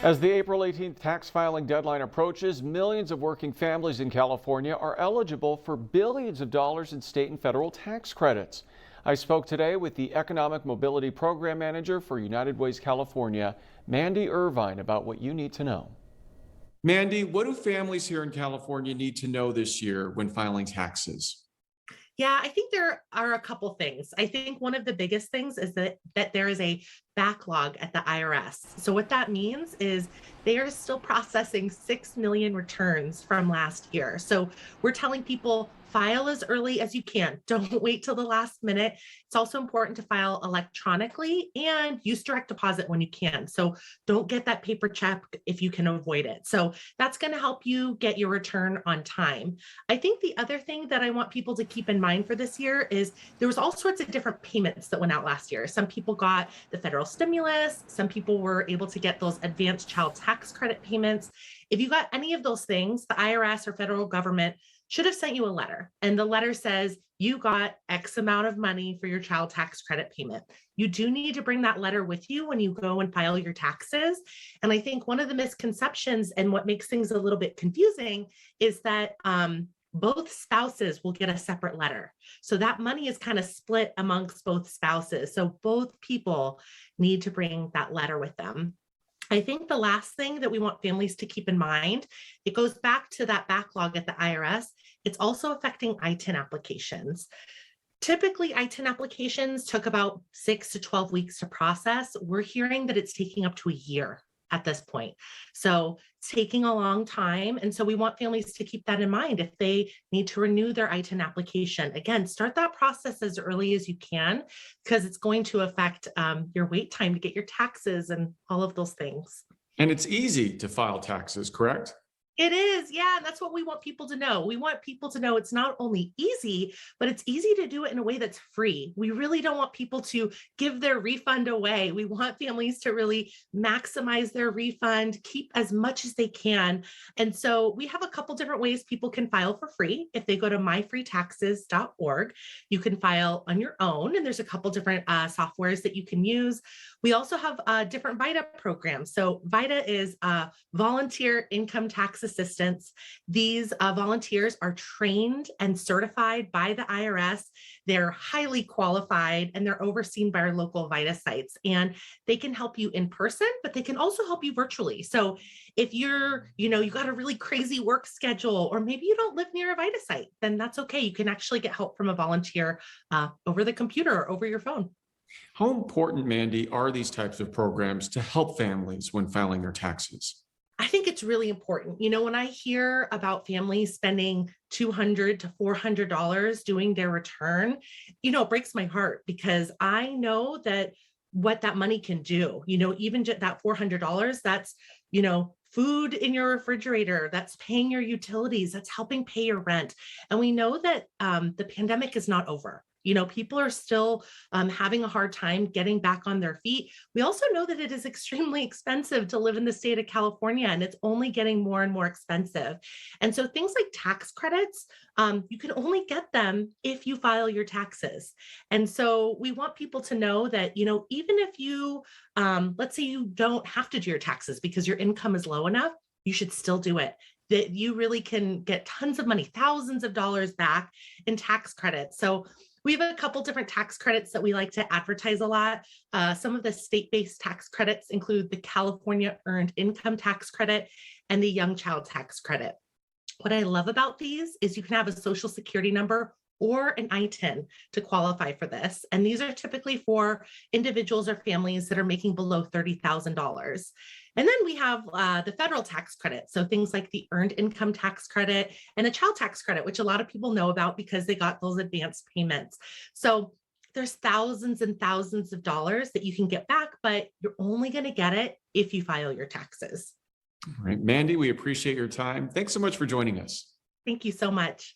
As the April 18th tax filing deadline approaches, millions of working families in California are eligible for billions of dollars in state and federal tax credits. I spoke today with the Economic Mobility Program Manager for United Ways California, Mandy Irvine, about what you need to know. Mandy, what do families here in California need to know this year when filing taxes? Yeah, I think there are a couple things. I think one of the biggest things is that there is a backlog at the IRS. So what that means is they are still processing 6 million returns from last year. So we're telling people file as early as you can. Don't wait till the last minute. It's also important to file electronically and use direct deposit when you can. So don't get that paper check if you can avoid it. So that's going to help you get your return on time. I think the other thing that I want people to keep in mind for this year is there was all sorts of different payments that went out last year. Some people got the federal stimulus. Some people were able to get those advanced child tax credit payments. If you got any of those things, the IRS or federal government should have sent you a letter. And the letter says you got X amount of money for your child tax credit payment. You do need to bring that letter with you when you go and file your taxes. And I think one of the misconceptions and what makes things a little bit confusing is that both spouses will get a separate letter. So that money is kind of split amongst both spouses. So both people need to bring that letter with them. I think the last thing that we want families to keep in mind, it goes back to that backlog at the IRS. It's also affecting I-10 applications. Typically, I-10 applications took about 6 to 12 weeks to process. We're hearing that it's taking up to a year at this point. So it's taking a long time. And so we want families to keep that in mind if they need to renew their I-10 application. Again, start that process as early as you can because it's going to affect your wait time to get your taxes and all of those things. And it's easy to file taxes, correct? It is, yeah, and that's what we want people to know. We want people to know it's not only easy, but it's easy to do it in a way that's free. We really don't want people to give their refund away. We want families to really maximize their refund, keep as much as they can. And so we have a couple different ways people can file for free. If they go to myfreetaxes.org, you can file on your own, and there's a couple different softwares that you can use. We also have different VITA programs. So VITA is volunteer income tax assistance. These volunteers are trained and certified by the IRS. They're highly qualified and they're overseen by our local VITA sites. And they can help you in person, but they can also help you virtually. So if you got a really crazy work schedule, or maybe you don't live near a VITA site, then that's okay. You can actually get help from a volunteer over the computer or over your phone. How important, Mandy, are these types of programs to help families when filing their taxes? I think it's really important. When I hear about families spending $200 to $400 doing their return, it breaks my heart because I know that what that money can do, even just that $400, that's, food in your refrigerator, that's paying your utilities, that's helping pay your rent. And we know that the pandemic is not over. People are still having a hard time getting back on their feet. We also know that it is extremely expensive to live in the state of California, and it's only getting more and more expensive. And so things like tax credits, you can only get them if you file your taxes. And so we want people to know that, even if you, let's say you don't have to do your taxes because your income is low enough, you should still do it. That you really can get tons of money, thousands of dollars back in tax credits. So we have a couple different tax credits that we like to advertise a lot. Some of the state-based tax credits include the California Earned Income Tax Credit and the Young Child Tax Credit. What I love about these is you can have a Social Security number or an I-10 to qualify for this. And these are typically for individuals or families that are making below $30,000. And then we have the federal tax credit. So things like the Earned Income Tax Credit and the Child Tax Credit, which a lot of people know about because they got those advanced payments. So there's thousands and thousands of dollars that you can get back, but you're only going to get it if you file your taxes. All right, Mandy, we appreciate your time. Thanks so much for joining us. Thank you so much.